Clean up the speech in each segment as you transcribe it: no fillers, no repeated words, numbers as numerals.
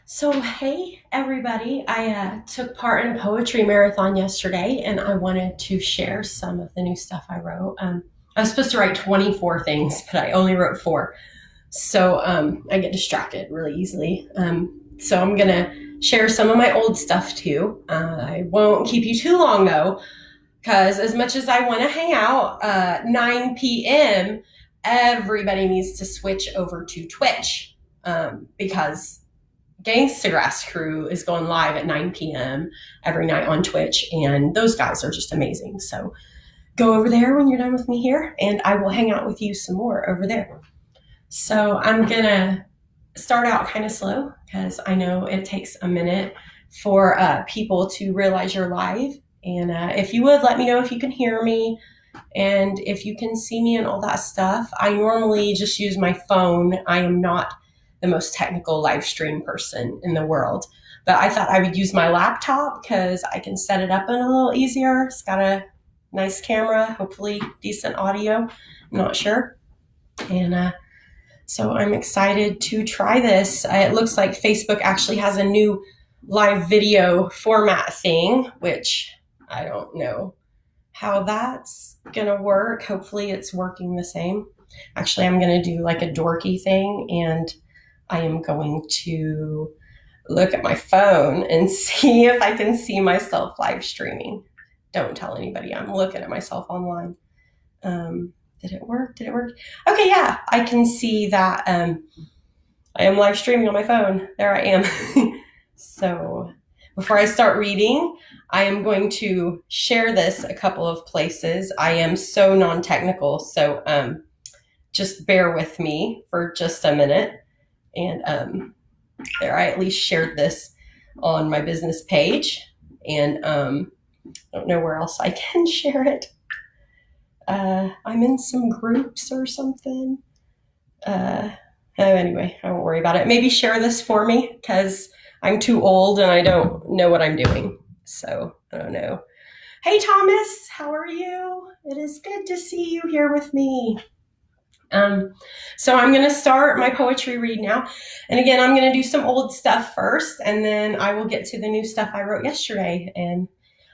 So, hey everybody, I took part in a poetry marathon yesterday and I wanted to share some of the new stuff I wrote. I was supposed to write 24 things, but I only wrote four. So, I get distracted really easily. So, I'm going to share some of my old stuff too. I won't keep you too long though, because as much as I want to hang out, 9 p.m., everybody needs to switch over to Twitch because Gangsta Grass Crew is going live at 9 p.m. every night on Twitch, and those guys are just amazing. So go over there when you're done with me here, and I will hang out with you some more over there. So I'm going to start out kind of slow because I know it takes a minute for people to realize you're live. And if you would, let me know if you can hear me and if you can see me and all that stuff. I normally just use my phone. I am not the most technical live stream person in the world. But I thought I would use my laptop because I can set it up in a little easier. It's got a nice camera, hopefully decent audio. I'm not sure. And so I'm excited to try this. It looks like Facebook actually has a new live video format thing, which I don't know how that's going to work. Hopefully it's working the same. Actually, I'm going to do like a dorky thing, and I am going to look at my phone and see if I can see myself live streaming. Don't tell anybody I'm looking at myself online. Did it work? Okay, yeah, I can see that I am live streaming on my phone. There I am. So before I start reading, I am going to share this a couple of places. I am so non-technical, so just bear with me for just a minute. And there, I at least shared this on my business page, and I don't know where else I can share it. I'm in some groups or something. Anyway, I won't worry about it. Maybe share this for me because I'm too old and I don't know what I'm doing. So I don't know. Hey, Thomas, how are you? It is good to see you here with me. So I'm going to start my poetry read now. And again, I'm going to do some old stuff first, and then I will get to the new stuff I wrote yesterday. And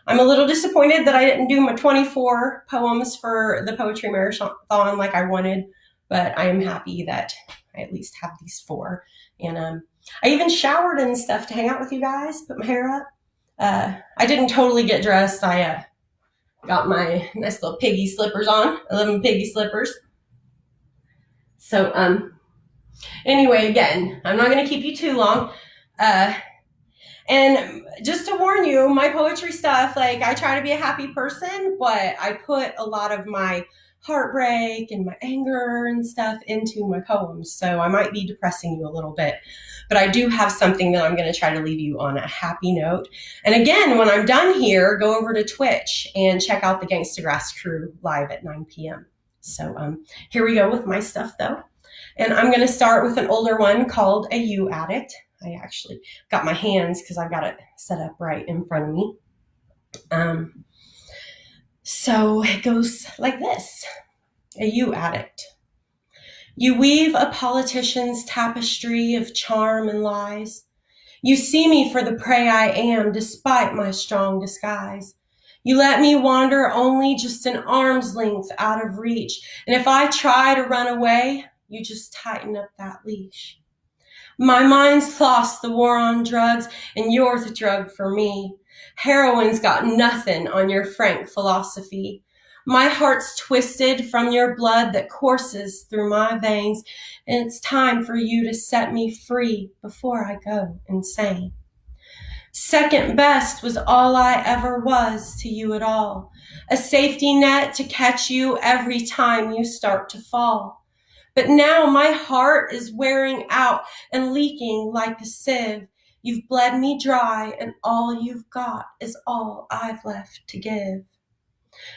I'm a little disappointed that I didn't do my 24 poems for the poetry marathon like I wanted, but I am happy that I at least have these four. And I even showered and stuff to hang out with you guys, put my hair up. I didn't totally get dressed. I got my nice little piggy slippers on. I love them piggy slippers. So anyway, again, I'm not going to keep you too long. And just to warn you, my poetry stuff, like I try to be a happy person, but I put a lot of my heartbreak and my anger and stuff into my poems. So I might be depressing you a little bit, but I do have something that I'm going to try to leave you on a happy note. And again, when I'm done here, go over to Twitch and check out the Gangsta Grass Crew live at 9 p.m. So here we go with my stuff though. And I'm going to start with an older one called a You Addict. I actually got my hands because I've got it set up right in front of me. So it goes like this. A You Addict. You weave a politician's tapestry of charm and lies. You see me for the prey I am despite my strong disguise. You let me wander only just an arm's length out of reach. And if I try to run away, you just tighten up that leash. My mind's lost the war on drugs, and you're the drug for me. Heroin's got nothing on your frank philosophy. My heart's twisted from your blood that courses through my veins, and it's time for you to set me free before I go insane. Second best was all I ever was to you at all, a safety net to catch you every time you start to fall. But now my heart is wearing out and leaking like a sieve. You've bled me dry, and all you've got is all I've left to give.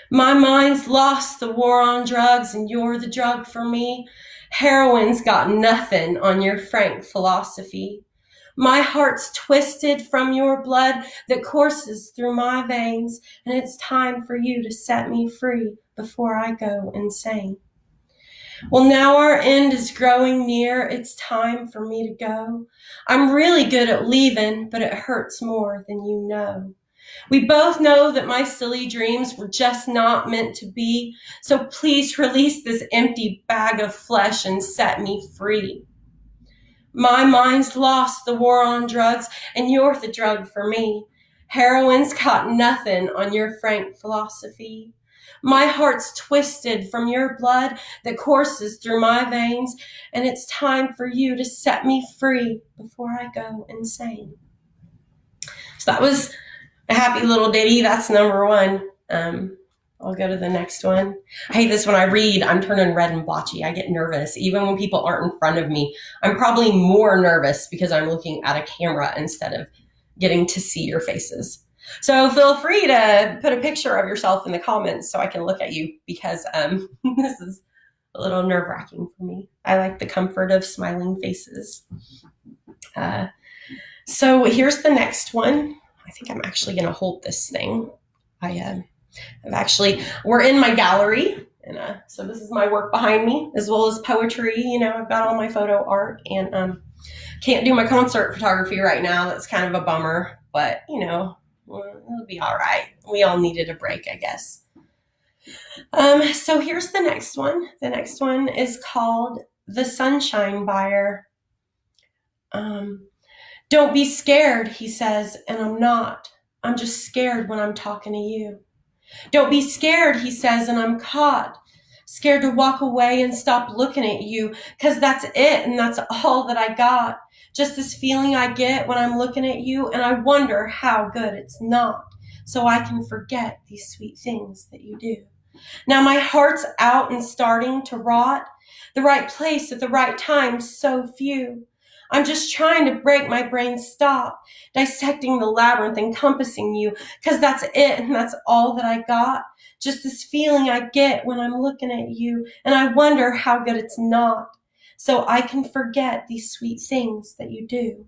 My mind's lost the war on drugs, and you're the drug for me. Heroin's got nothing on your frank philosophy. My heart's twisted from your blood that courses through my veins, and it's time for you to set me free before I go insane. Well, now our end is growing near. It's time for me to go. I'm really good at leaving, but it hurts more than you know. We both know that my silly dreams were just not meant to be. So please release this empty bag of flesh and set me free. My mind's lost the war on drugs, and you're the drug for me. Heroin's got nothing on your frank philosophy. My heart's twisted from your blood that courses through my veins, and it's time for you to set me free before I go insane. So that was a happy little ditty. That's number one. I'll go to the next one. I hate this when I read. I'm turning red and blotchy. I get nervous. Even when people aren't in front of me, I'm probably more nervous because I'm looking at a camera instead of getting to see your faces. So feel free to put a picture of yourself in the comments so I can look at you, because this is a little nerve-wracking for me. I like the comfort of smiling faces. So here's the next one. I think I'm actually going to hold this thing. We're in my gallery, and so this is my work behind me, as well as poetry. You know, I've got all my photo art, and can't do my concert photography right now. That's kind of a bummer, but you know, it'll be all right. We all needed a break, I guess. So here's the next one. The next one is called The Sunshine Buyer. Don't be scared, he says, and I'm not. I'm just scared when I'm talking to you. Don't be scared, he says, and I'm caught. Scared to walk away and stop looking at you, because that's it, and that's all that I got. Just this feeling I get when I'm looking at you, and I wonder how good it's not, so I can forget these sweet things that you do. Now my heart's out and starting to rot. The right place at the right time, so few. I'm just trying to break my brain stop, dissecting the labyrinth, encompassing you, because that's it and that's all that I got. Just this feeling I get when I'm looking at you, and I wonder how good it's not, so I can forget these sweet things that you do.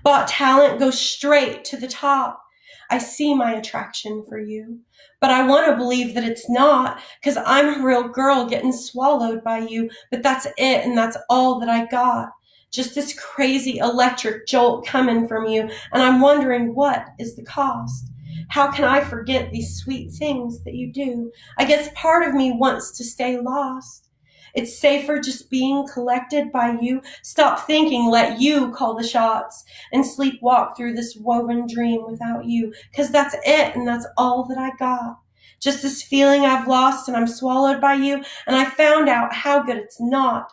But talent goes straight to the top. I see my attraction for you, but I want to believe that it's not, because I'm a real girl getting swallowed by you, but that's it and that's all that I got. Just this crazy electric jolt coming from you, and I'm wondering what is the cost? How can I forget these sweet things that you do? I guess part of me wants to stay lost. It's safer just being collected by you. Stop thinking, let you call the shots, and sleepwalk through this woven dream without you, because that's it and that's all that I got. Just this feeling I've lost and I'm swallowed by you, and I found out how good it's not.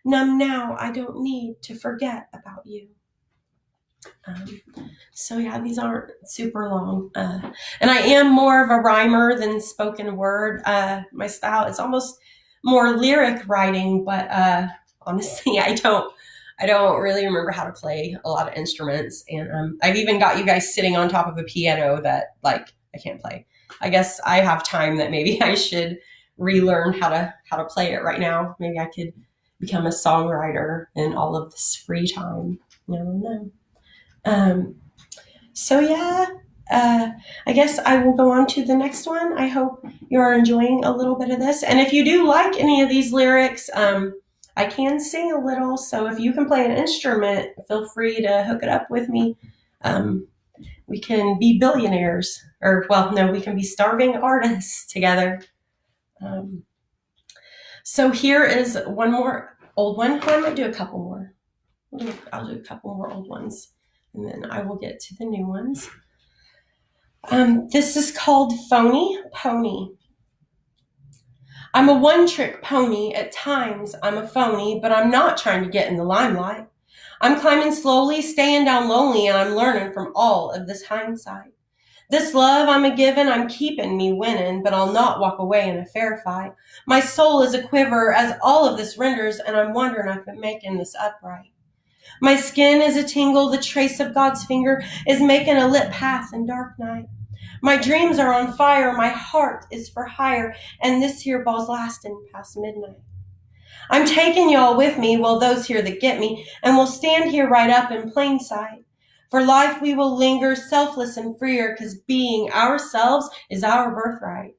Numb now, I don't need to forget about you. So yeah, these aren't super long. And I am more of a rhymer than spoken word. My style is almost more lyric writing, but honestly, I don't really remember how to play a lot of instruments. And I've even got you guys sitting on top of a piano that like I can't play. I guess I have time that maybe I should relearn how to play it right now. Maybe I could become a songwriter in all of this free time. I don't know. So yeah, I guess I will go on to the next one. I hope you're enjoying a little bit of this. And if you do like any of these lyrics, I can sing a little. So if you can play an instrument, feel free to hook it up with me. We can be billionaires, or well, no, we can be starving artists together. So here is one more old one. I might do a couple more. I'll do a couple more old ones, and then I will get to the new ones. This is called Phony Pony. I'm a one-trick pony. At times, I'm a phony, but I'm not trying to get in the limelight. I'm climbing slowly, staying down lonely, and I'm learning from all of this hindsight. This love I'm a-giving, I'm keeping me winning, but I'll not walk away in a fair fight. My soul is a quiver as all of this renders, and I'm wondering if I'm making this upright. My skin is a tingle, the trace of God's finger is making a lit path in dark night. My dreams are on fire, my heart is for hire, and this here ball's lasting past midnight. I'm taking y'all with me, well, those here that get me, and we'll stand here right up in plain sight. For life we will linger, selfless and freer, 'cause being ourselves is our birthright.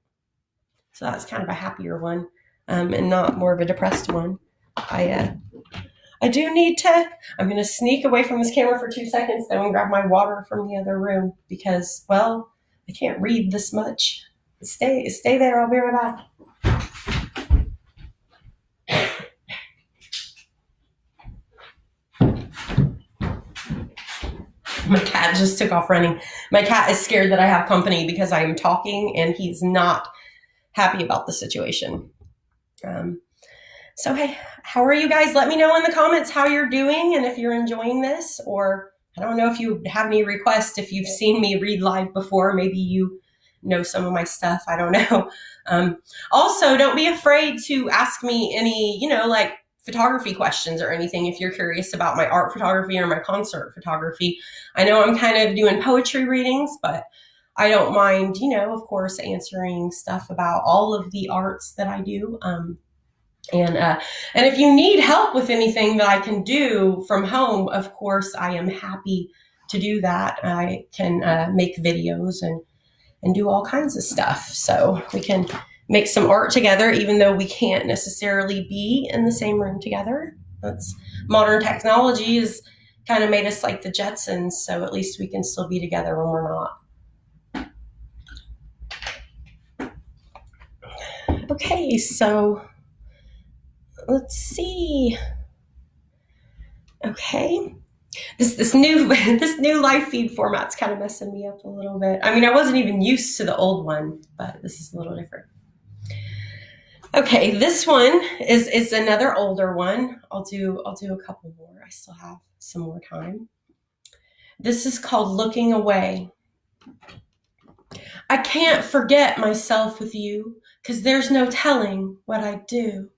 So that's kind of a happier one. and not more of a depressed one. I do need to, I'm going to sneak away from this camera for 2 seconds though and grab my water from the other room because, well, I can't read this much. Stay there. I'll be right back. My cat just took off running. My cat is scared that I have company because I am talking and he's not happy about the situation. So, hey, how are you guys? Let me know in the comments how you're doing and if you're enjoying this, or I don't know if you have any requests. If you've seen me read live before, maybe you know some of my stuff. I don't know. Also, don't be afraid to ask me any, like photography questions or anything if you're curious about my art photography or my concert photography. I know I'm kind of doing poetry readings, but I don't mind, of course, answering stuff about all of the arts that I do. And if you need help with anything that I can do from home, of course, I am happy to do that. I can make videos and do all kinds of stuff. So we can make some art together, even though we can't necessarily be in the same room together. That's modern technology has kind of made us like the Jetsons, so at least we can still be together when we're not. Okay, so let's see. Okay. This new live feed format's kind of messing me up a little bit. I mean, I wasn't even used to the old one, but this is a little different. Okay, this one is another older one. I'll do a couple more. I still have some more time. This is called Looking Away. I can't forget myself with you, 'cause there's no telling what I'd do.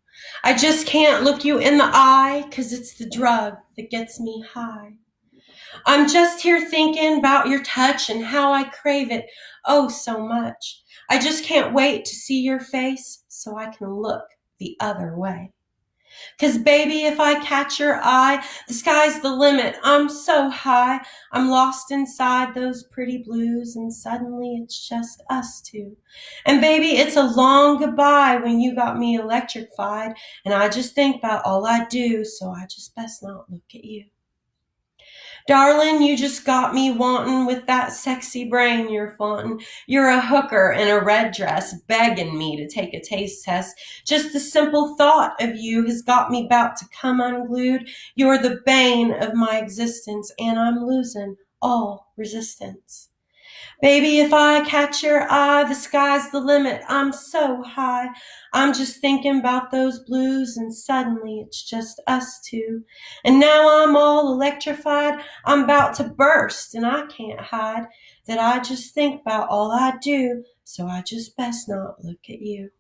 I just can't look you in the eye, 'cause it's the drug that gets me high. I'm just here thinking about your touch and how I crave it oh so much. I just can't wait to see your face so I can look the other way. 'Cause baby, if I catch your eye, the sky's the limit. I'm so high. I'm lost inside those pretty blues, and suddenly it's just us two. And baby, it's a long goodbye when you got me electrified, and I just think about all I do, so I just best not look at you. Darling, you just got me wanting with that sexy brain you're flaunting. You're a hooker in a red dress begging me to take a taste test. Just the simple thought of you has got me about to come unglued. You're the bane of my existence, and I'm losing all resistance. Baby, if I catch your eye, the sky's the limit. I'm so high. I'm just thinking about those blues, and suddenly it's just us two. And now I'm all electrified. I'm about to burst, and I can't hide that I just think about all I do, so I just best not look at you.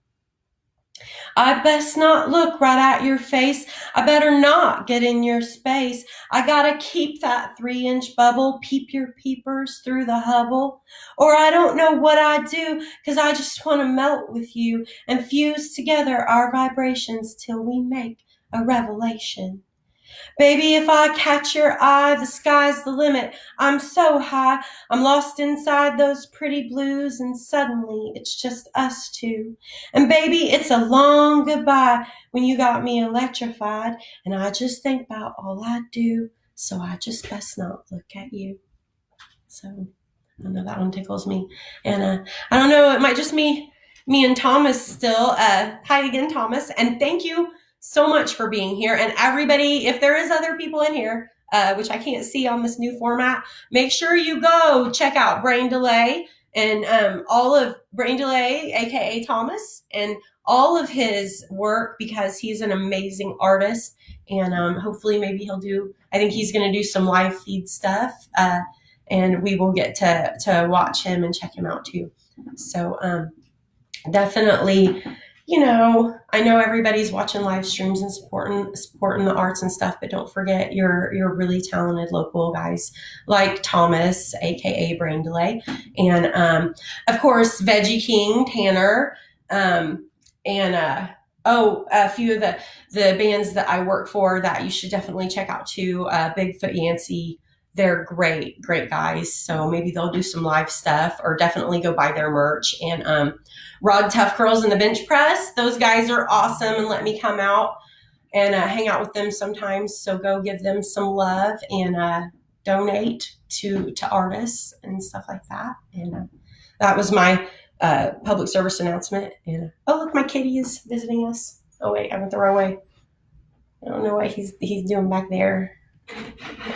I best not look right at your face. I better not get in your space. I gotta keep that 3-inch bubble, peep your peepers through the hubble. Or I don't know what I'd do, 'cause I just want to melt with you and fuse together our vibrations till we make a revelation. Baby, if I catch your eye, the sky's the limit. I'm so high. I'm lost inside those pretty blues, and suddenly it's just us two. And baby, it's a long goodbye when you got me electrified, and I just think about all I do, so I just best not look at you. So I know that one tickles me. And I don't know, it might just me and Thomas still. Hi again, Thomas, and thank you so much for being here. And everybody, if there is other people in here, which I can't see on this new format, make sure you go check out Brain Delay and all of Brain Delay, aka Thomas, and all of his work, because he's an amazing artist. And hopefully maybe I think he's going to do some live feed stuff, and we will get to watch him and check him out too. So definitely, I know everybody's watching live streams and supporting the arts and stuff, but don't forget your really talented local guys like Thomas, aka Brain Delay, and of course Veggie King, Tanner, and a few of the bands that I work for that you should definitely check out too. Bigfoot Yancey, they're great guys. So maybe they'll do some live stuff, or definitely go buy their merch. And Rod Tough Girls and the Bench Press, those guys are awesome and let me come out and hang out with them sometimes. So go give them some love and donate to artists and stuff like that. And that was my public service announcement. And oh, look, my kitty is visiting us. Oh wait, I went the wrong way. I don't know what he's doing back there.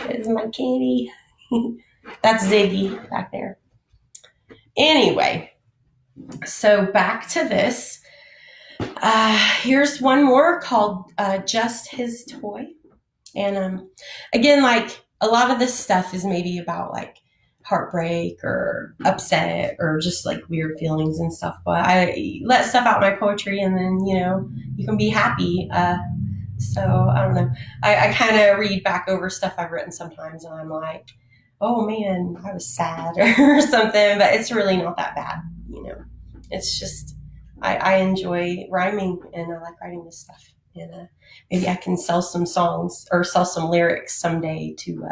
It's my kitty. That's Ziggy back there. Anyway, so back to this. Here's one more called Just His Toy. And again, like a lot of this stuff is maybe about like heartbreak or upset or just like weird feelings and stuff. But I let stuff out in my poetry, and then, you know, you can be happy. So I don't know. I kind of read back over stuff I've written sometimes, and I'm like, oh man, I was sad or something, but it's really not that bad. You know, it's just, I enjoy rhyming, and I like writing this stuff. And maybe I can sell some songs or sell some lyrics someday to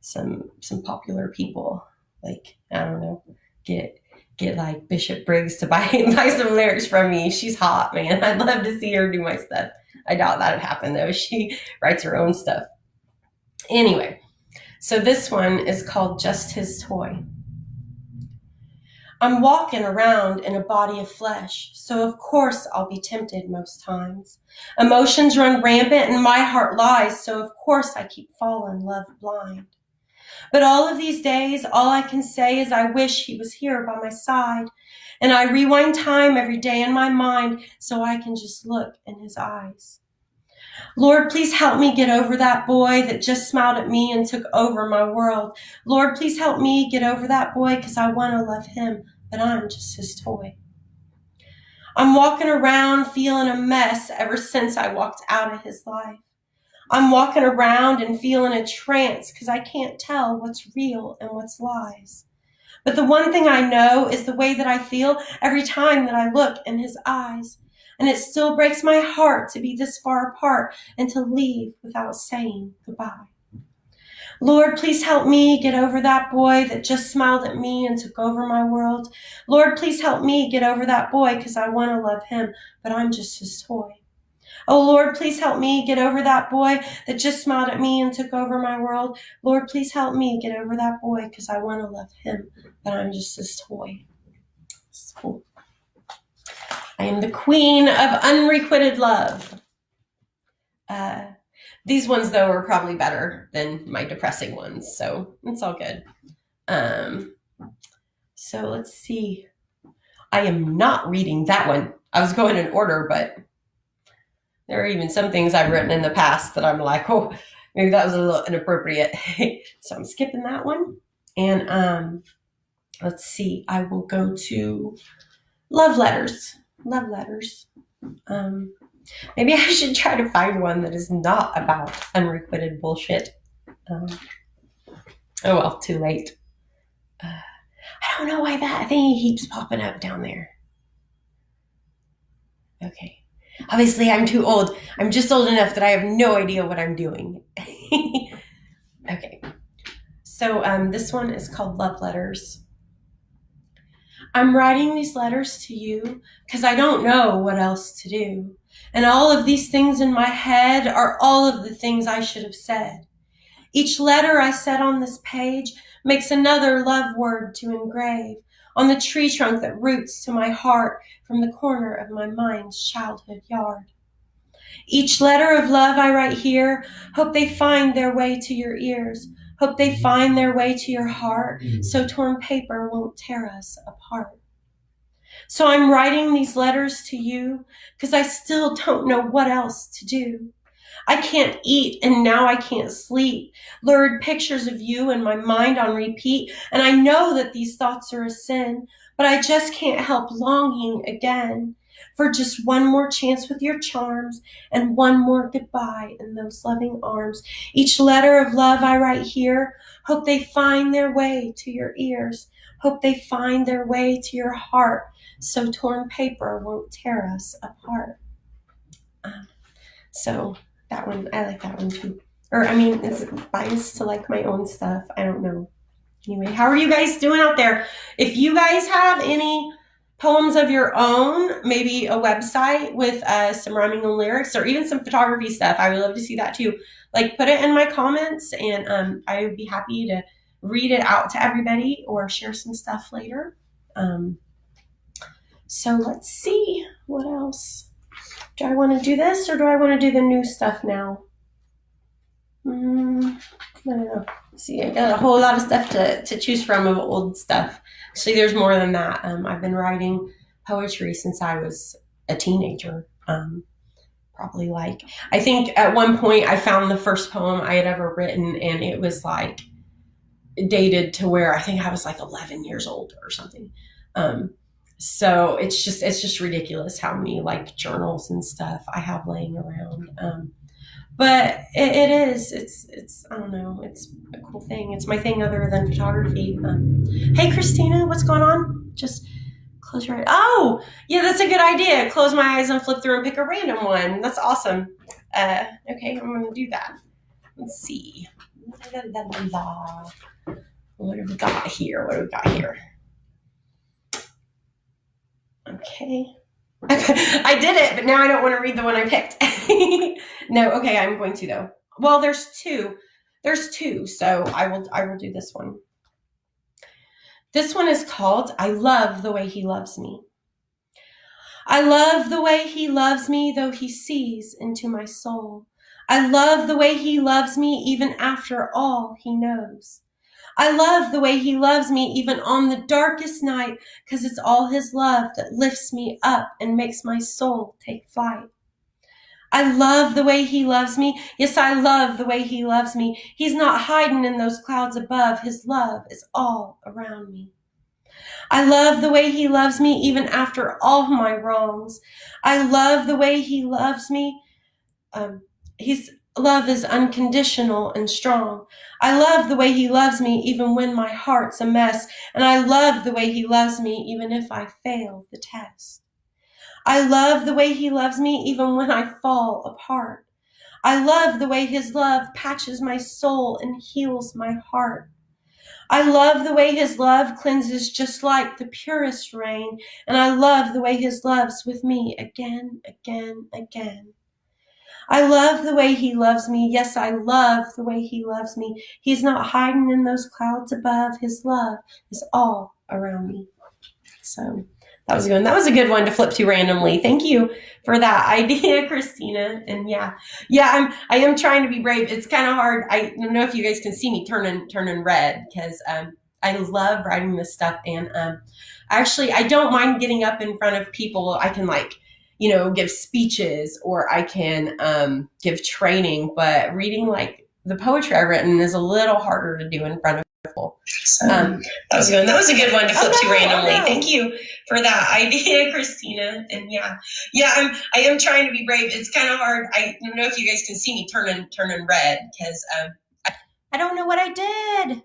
some popular people. Like, I don't know, get like Bishop Briggs to buy some lyrics from me. She's hot, man. I'd love to see her do my stuff. I doubt that'd happen though. She writes her own stuff. Anyway, so this one is called Just His Toy. I'm walking around in a body of flesh, so of course I'll be tempted most times. Emotions run rampant and my heart lies, so of course I keep falling love blind. But all of these days, all I can say is I wish he was here by my side. And I rewind time every day in my mind so I can just look in his eyes. Lord, please help me get over that boy that just smiled at me and took over my world. Lord, please help me get over that boy because I want to love him, but I'm just his toy. I'm walking around feeling a mess ever since I walked out of his life. I'm walking around and feeling a trance because I can't tell what's real and what's lies. But the one thing I know is the way that I feel every time that I look in his eyes. And it still breaks my heart to be this far apart and to leave without saying goodbye. Lord, please help me get over that boy that just smiled at me and took over my world. Lord, please help me get over that boy because I want to love him, but I'm just his toy. Oh, Lord, please help me get over that boy that just smiled at me and took over my world. Lord, please help me get over that boy because I want to love him, but I'm just his toy. So, I am the queen of unrequited love. These ones, though, are probably better than my depressing ones, so it's all good. So let's see. I am not reading that one. I was going in order, but there are even some things I've written in the past that I'm like, oh, maybe that was a little inappropriate. So I'm skipping that one. And let's see. I will go to love letters. Love letters. Maybe I should try to find one that is not about unrequited bullshit. Oh well, too late. I don't know why that thing keeps popping up down there. Okay. Obviously, I'm too old. I'm just old enough that I have no idea what I'm doing. Okay. So this one is called Love Letters. I'm writing these letters to you because I don't know what else to do. And all of these things in my head are all of the things I should have said. Each letter I set on this page makes another love word to engrave on the tree trunk that roots to my heart from the corner of my mind's childhood yard. Each letter of love I write here, hope they find their way to your ears, hope they find their way to your heart, so torn paper won't tear us apart. So I'm writing these letters to you because I still don't know what else to do. I can't eat and now I can't sleep. Lurid pictures of you in my mind on repeat. And I know that these thoughts are a sin, but I just can't help longing again for just one more chance with your charms and one more goodbye in those loving arms. Each letter of love I write here, hope they find their way to your ears. Hope they find their way to your heart so torn paper won't tear us apart. So that one, I like that one too. or I mean, it's biased to like my own stuff. I don't know. Anyway, how are you guys doing out there? If you guys have any poems of your own, maybe a website with some rhyming and lyrics, or even some photography stuff, I would love to see that too. Like, put it in my comments, and I would be happy to read it out to everybody or share some stuff later. So let's see, what else? Do I want to do this, or do I want to do the new stuff now? I don't know. See, I got a whole lot of stuff to choose from of old stuff. Actually, there's more than that. I've been writing poetry since I was a teenager. Probably like, I think at one point I found the first poem I had ever written, and it was like dated to where I think I was like 11 years old or something. So it's just ridiculous how many like journals and stuff I have laying around. But it's I don't know, it's a cool thing. It's my thing other than photography. Hey, Christina, what's going on? Just close your eyes. Oh, yeah, that's a good idea. Close my eyes and flip through and pick a random one. That's awesome. Okay, I'm going to do that. Let's see. What have we got here? Okay. I did it, but now I don't want to read the one I picked. No, okay, I'm going to though. Well, there's two, so I will do this one. This one is called I Love the Way He Loves Me. I love the way he loves me, though he sees into my soul. I love the way he loves me, even after all he knows. I love the way he loves me, even on the darkest night, 'cause it's all his love that lifts me up and makes my soul take flight. I love the way he loves me. Yes, I love the way he loves me. He's not hiding in those clouds above. His love is all around me. I love the way he loves me, even after all my wrongs. I love the way he loves me. His love is unconditional and strong. I love the way he loves me, even when my heart's a mess. And I love the way he loves me, even if I fail the test. I love the way he loves me, even when I fall apart. I love the way his love patches my soul and heals my heart. I love the way his love cleanses just like the purest rain. And I love the way his love's with me again, again, again. I love the way he loves me. Yes, I love the way he loves me. He's not hiding in those clouds above. His love is all around me. So that was a good one. That was a good one to flip to randomly. Thank you for that idea, Christina. And yeah, I am trying to be brave. It's kind of hard. I don't know if you guys can see me turning red, because I love writing this stuff. And actually, I don't mind getting up in front of people. I can give speeches, or I can give training, but reading like the poetry I've written is a little harder to do in front of people. That was a good one to flip to randomly. Thank you for that idea, Christina. And yeah, I am trying to be brave. It's kind of hard. I don't know if you guys can see me turning red, because I don't know what I did.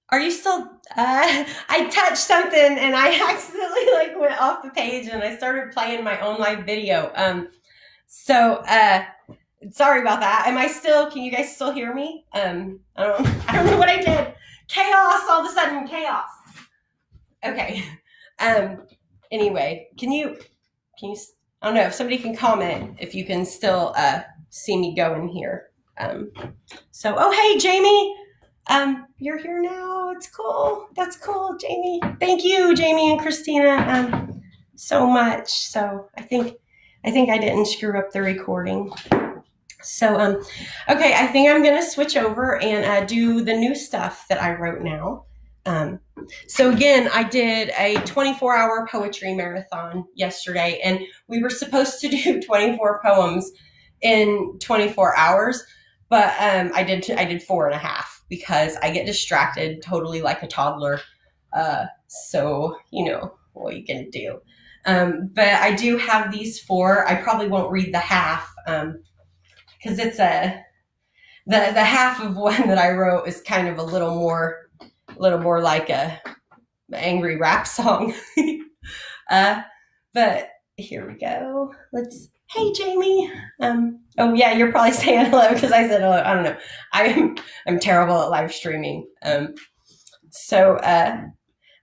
Are you still, I touched something and I accidentally went off the page, and I started playing my own live video. So sorry about that. Can you guys still hear me? I don't know what I did. Chaos, all of a sudden, chaos. Okay. Anyway, can you, I don't know if somebody can comment if you can still see me going here. Oh, hey, Jamie. You're here now. It's cool. That's cool, Jamie. Thank you, Jamie and Christina, so much. So I think I didn't screw up the recording. So, okay, I think I'm going to switch over and do the new stuff that I wrote now. So again, I did a 24-hour poetry marathon yesterday, and we were supposed to do 24 poems in 24 hours, but I did 4.5 because I get distracted totally like a toddler. So, what you can do. But I do have these 4. I probably won't read the half, because it's the half of one that I wrote is kind of a little more like a angry rap song. But here we go. Hey, Jamie. Oh yeah, you're probably saying hello because I said hello. I don't know. I'm terrible at live streaming. So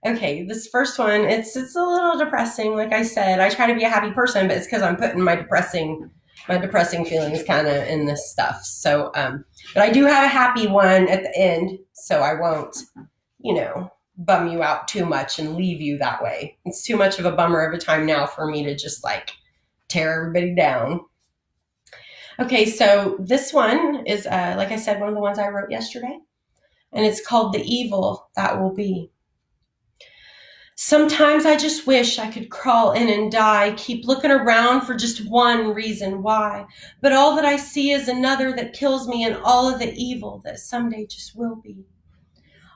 okay, this first one, it's a little depressing. Like I said, I try to be a happy person, but it's because I'm putting my depressing feelings kind of in this stuff. So, but I do have a happy one at the end, so I won't, bum you out too much and leave you that way. It's too much of a bummer of a time now for me to just like tear everybody down. Okay, so this one is, like I said, one of the ones I wrote yesterday, and it's called The Evil That Will Be. Sometimes I just wish I could crawl in and die, keep looking around for just one reason why. But all that I see is another that kills me and all of the evil that someday just will be.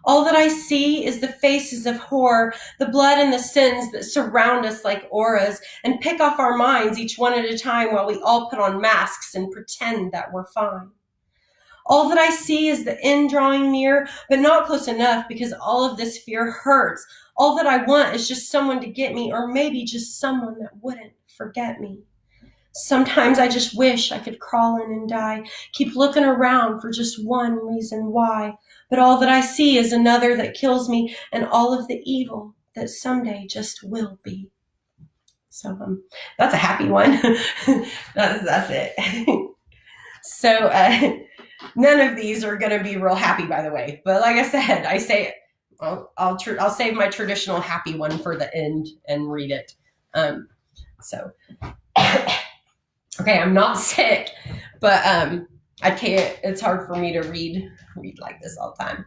All that I see is the faces of horror, the blood and the sins that surround us like auras and pick off our minds each one at a time while we all put on masks and pretend that we're fine. All that I see is the end drawing near, but not close enough because all of this fear hurts. All that I want is just someone to get me, or maybe just someone that wouldn't forget me. Sometimes I just wish I could crawl in and die, keep looking around for just one reason why. But all that I see is another that kills me and all of the evil that someday just will be. So that's a happy one. that's it. So none of these are going to be real happy, by the way. But like I said, I'll save my traditional happy one for the end and read it. So okay, I'm not sick, but I can't. It's hard for me to read like this all the time,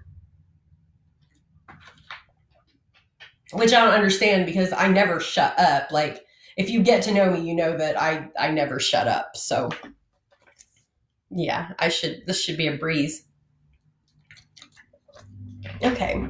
which I don't understand because I never shut up. Like if you get to know me, you know that I never shut up. So yeah, this should be a breeze. Okay.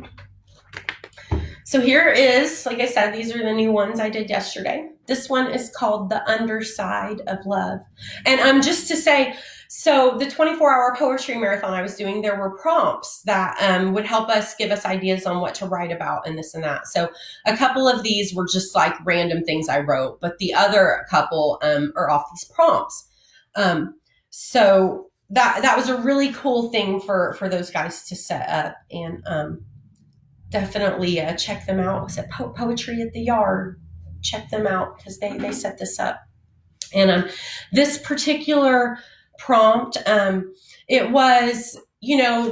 So here is, like I said, these are the new ones I did yesterday. This one is called The Underside of Love. And just to say, so the 24-hour poetry marathon I was doing, there were prompts that would help us, give us ideas on what to write about and this and that. So a couple of these were just like random things I wrote, but the other couple are off these prompts. So that was a really cool thing for those guys to set up, and definitely check them out. Was it Poetry at the Yard? Check them out because they set this up. And this particular prompt, it was, when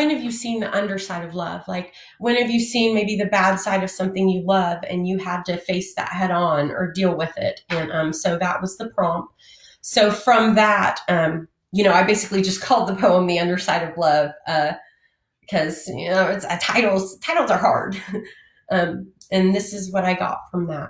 have you seen the underside of love? Like, when have you seen maybe the bad side of something you love and you had to face that head on or deal with it? And so that was the prompt. So from that, I basically just called the poem The Underside of Love, because it's titles are hard. And this is what I got from that.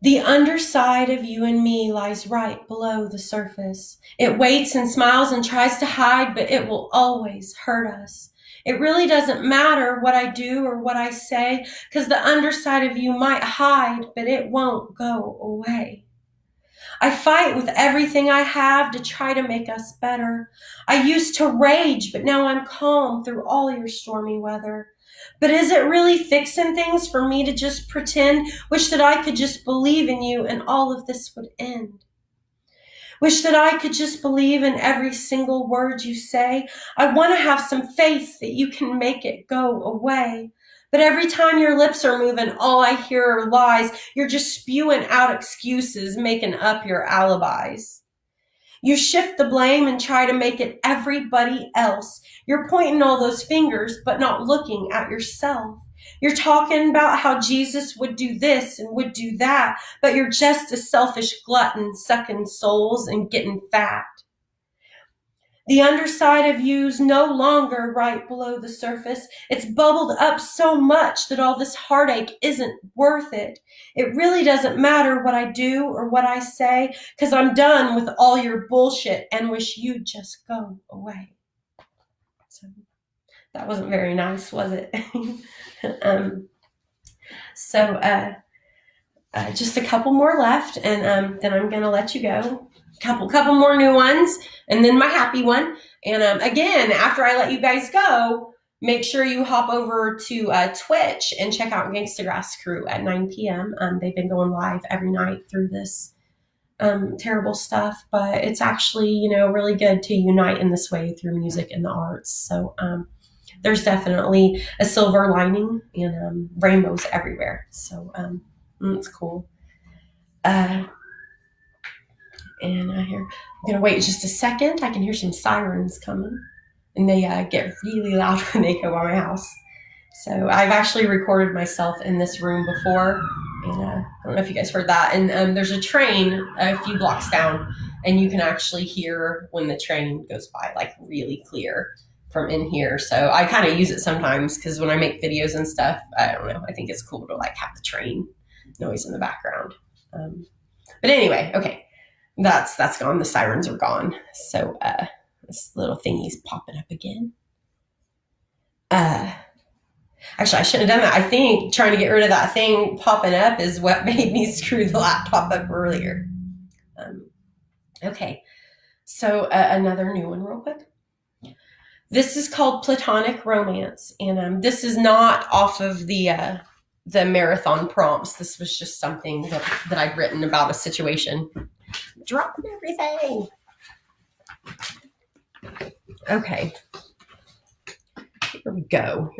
The underside of you and me lies right below the surface. It waits and smiles and tries to hide, but it will always hurt us. It really doesn't matter what I do or what I say, because the underside of you might hide, but it won't go away. I fight with everything I have to try to make us better. I used to rage, but now I'm calm through all your stormy weather. But is it really fixing things for me to just pretend? Wish that I could just believe in you and all of this would end. Wish that I could just believe in every single word you say. I want to have some faith that you can make it go away. But every time your lips are moving, all I hear are lies. You're just spewing out excuses, making up your alibis. You shift the blame and try to make it everybody else. You're pointing all those fingers, but not looking at yourself. You're talking about how Jesus would do this and would do that, but you're just a selfish glutton sucking souls and getting fat. The underside of you's no longer right below the surface. It's bubbled up so much that all this heartache isn't worth it. It really doesn't matter what I do or what I say, because I'm done with all your bullshit and wish you'd just go away. So that wasn't very nice, was it? Just a couple more left, and then I'm going to let you go. Couple more new ones, and then my happy one. And again, after I let you guys go, make sure you hop over to Twitch and check out Gangsta Grass Crew at 9 p.m. They've been going live every night through this terrible stuff, but it's actually, really good to unite in this way through music and the arts. So there's definitely a silver lining and rainbows everywhere. So it's cool. And I hear, I'm going to wait just a second. I can hear some sirens coming, and they get really loud when they go by my house. So I've actually recorded myself in this room before, and I don't know if you guys heard that. And there's a train a few blocks down, and you can actually hear when the train goes by, like really clear from in here. So I kind of use it sometimes because when I make videos and stuff, I don't know, I think it's cool to like have the train noise in the background. But anyway, okay, that's gone. The sirens are gone. So this little thingy's popping up again. Actually, I shouldn't have done that. I think trying to get rid of that thing popping up is what made me screw the laptop up earlier. Okay, so another new one real quick. This is called Platonic Romance, and this is not off of the marathon prompts. This was just something that I'd written about a situation. Dropping everything. Okay. Here we go.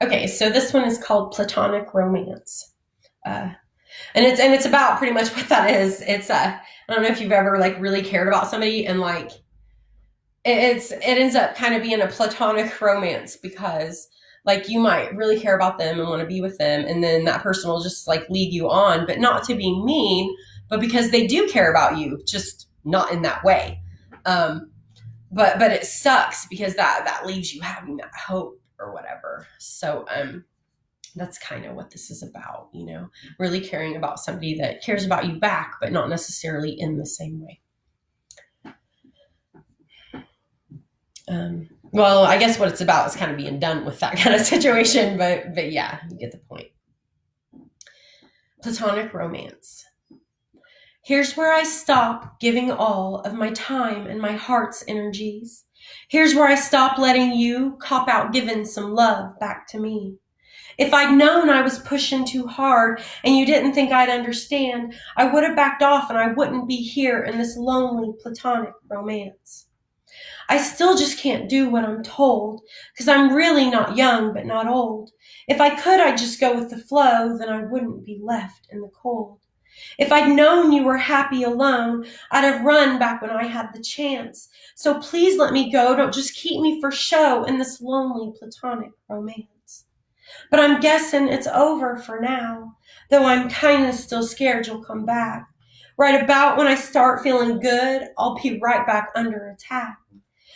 Okay, so this one is called Platonic Romance. And it's about pretty much what that is. It's I don't know if you've ever like really cared about somebody and like it ends up kind of being a platonic romance because like you might really care about them and want to be with them, and then that person will just like lead you on, but not to be mean, but because they do care about you, just not in that way. But it sucks because that leaves you having that hope or whatever. So that's kind of what this is about, really caring about somebody that cares about you back, but not necessarily in the same way. Well, I guess what it's about is kind of being done with that kind of situation, but yeah, you get the point. Platonic Romance. Here's where I stop giving all of my time and my heart's energies. Here's where I stop letting you cop out giving some love back to me. If I'd known I was pushing too hard and you didn't think I'd understand, I would have backed off and I wouldn't be here in this lonely platonic romance. I still just can't do what I'm told because I'm really not young but not old. If I could, I'd just go with the flow, then I wouldn't be left in the cold. If I'd known you were happy alone, I'd have run back when I had the chance. So please let me go. Don't just keep me for show in this lonely platonic romance. But I'm guessing it's over for now, though I'm kind of still scared you'll come back. Right about when I start feeling good, I'll be right back under attack.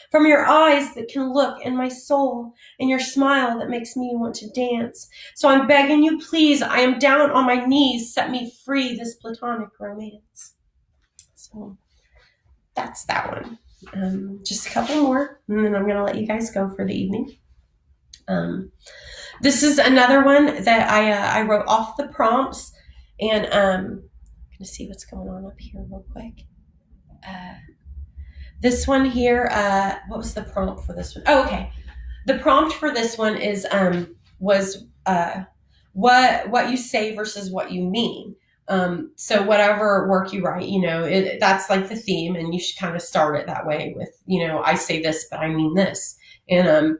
From your eyes that can look in my soul and your smile that makes me want to dance. So I'm begging you, please, I am down on my knees, set me free this platonic romance. So that's that one. Just a couple more, and then I'm going to let you guys go for the evening. This is another one that I wrote off the prompts, and I'm going to see what's going on up here real quick. This one here, what was the prompt for this one? Oh, okay. The prompt for this one is was what you say versus what you mean. So whatever work you write, that's like the theme, and you should kind of start it that way with, I say this, but I mean this. And,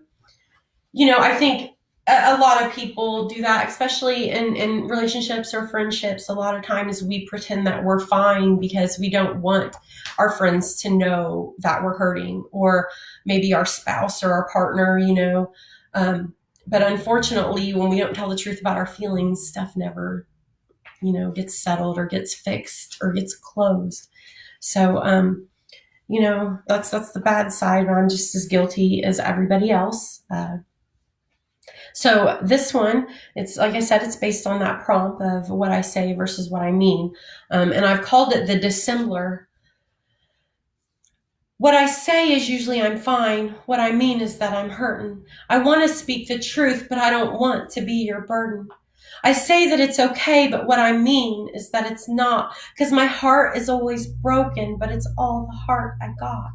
I think a lot of people do that, especially in relationships or friendships. A lot of times we pretend that we're fine because we don't want our friends to know that we're hurting, or maybe our spouse or our partner, but unfortunately, when we don't tell the truth about our feelings, stuff never, gets settled or gets fixed or gets closed. So, that's the bad side. I'm just as guilty as everybody else. So this one, it's like I said, it's based on that prompt of what I say versus what I mean. And I've called it the Dissembler. What I say is usually I'm fine. What I mean is that I'm hurting. I want to speak the truth, but I don't want to be your burden. I say that it's okay, but what I mean is that it's not, because my heart is always broken, but it's all the heart I got.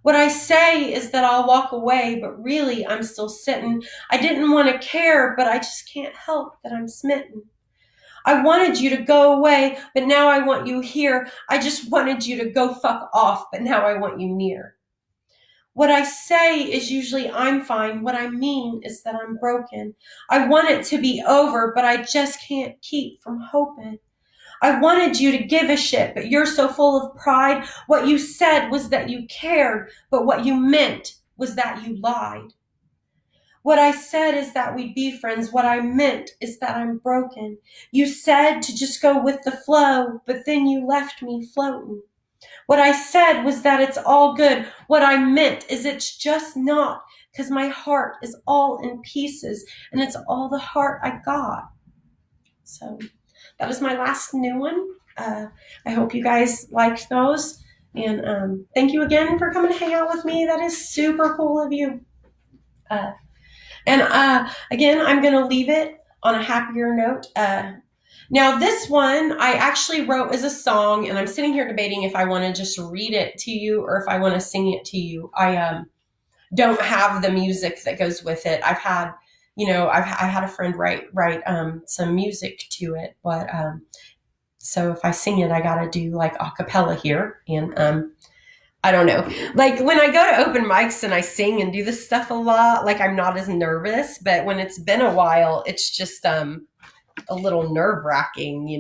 What I say is that I'll walk away, but really I'm still sitting. I didn't want to care, but I just can't help that I'm smitten. I wanted you to go away, but now I want you here. I just wanted you to go fuck off, but now I want you near. What I say is usually I'm fine. What I mean is that I'm broken. I want it to be over, but I just can't keep from hoping. I wanted you to give a shit, but you're so full of pride. What you said was that you cared, but what you meant was that you lied. What I said is that we'd be friends. What I meant is that I'm broken. You said to just go with the flow, but then you left me floating. What I said was that it's all good. What I meant is it's just not, because my heart is all in pieces, and it's all the heart I got. So that was my last new one. I hope you guys liked those. And thank you again for coming to hang out with me. That is super cool of you. Again, I'm going to leave it on a happier note. Now, this one I actually wrote as a song, and I'm sitting here debating if I want to just read it to you or if I want to sing it to you. I don't have the music that goes with it. I had a friend write some music to it, but so if I sing it, I got to do like a cappella here, and I don't know. Like when I go to open mics and I sing and do this stuff a lot, like I'm not as nervous, but when it's been a while, it's just a little nerve-wracking,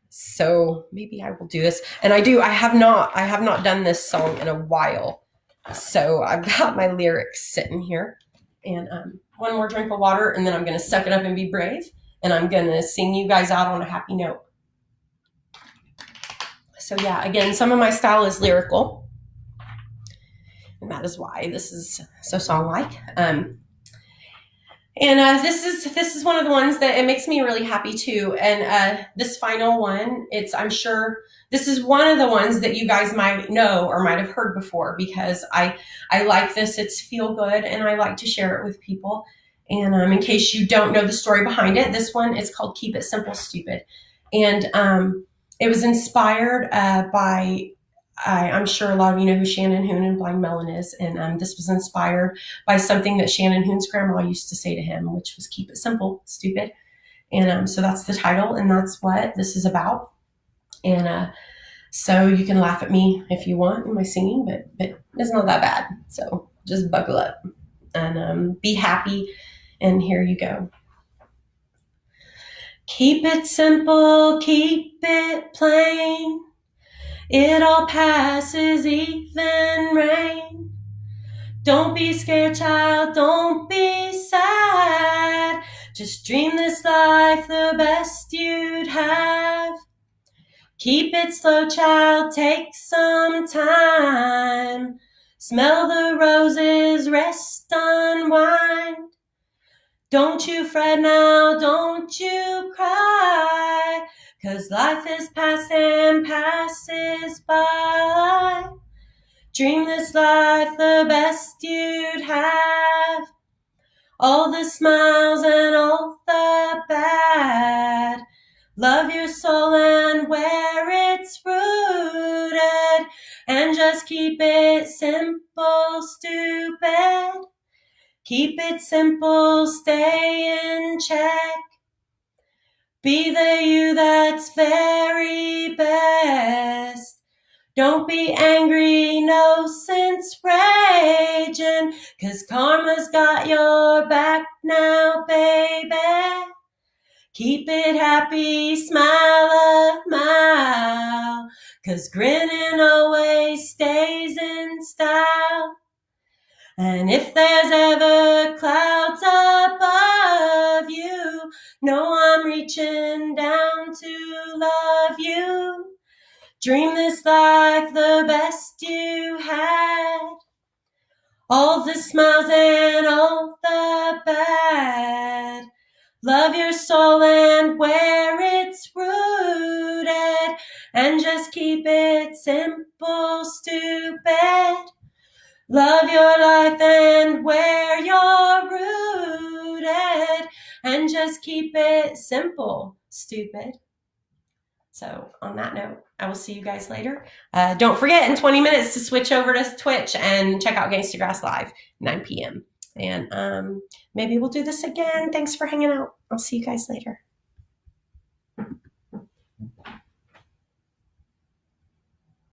so maybe I will do this. And I have not done this song in a while. So I've got my lyrics sitting here, and one more drink of water, and then I'm going to suck it up and be brave, and I'm going to sing you guys out on a happy note. So yeah, again, some of my style is lyrical, and that is why this is so song-like. This is one of the ones that it makes me really happy too. And this final one, I'm sure this is one of the ones that you guys might know or might have heard before, because I like this. It's feel good, and I like to share it with people. And in case you don't know the story behind it, this one is called "Keep It Simple, Stupid," and it was inspired by. I'm sure a lot of you know who Shannon Hoon and Blind Melon is, and this was inspired by something that Shannon Hoon's grandma used to say to him, which was "Keep it simple, stupid." And so that's the title, and that's what this is about. And so you can laugh at me if you want in my singing, but it's not that bad. So just buckle up and be happy. And here you go. Keep it simple, keep it plain. It all passes, even rain. Don't be scared, child, don't be sad. Just dream this life the best you'd have. Keep it slow, child, take some time. Smell the roses, rest, unwind. Don't you fret now, don't you cry, 'cause life is past and passes by. Dream this life the best you'd have. All the smiles and all the bad. Love your soul and where it's rooted. And just keep it simple, stupid. Keep it simple, stay in check. Be the you that's very best. Don't be angry, no sense raging, 'cause karma's got your back now, baby. Keep it happy, smile a mile, 'cause grinning always stays in style. And if there's ever clouds above you, know I'm reaching down to love you. Dream this life the best you had. All the smiles and all the bad. Love your soul and where it's rooted. And just keep it simple, stupid. Love your life and where you're rooted. And just keep it simple, stupid. So on that note, I will see you guys later. Don't forget in 20 minutes to switch over to Twitch and check out Gangsta Grass Live, 9 p.m. And maybe we'll do this again. Thanks for hanging out. I'll see you guys later.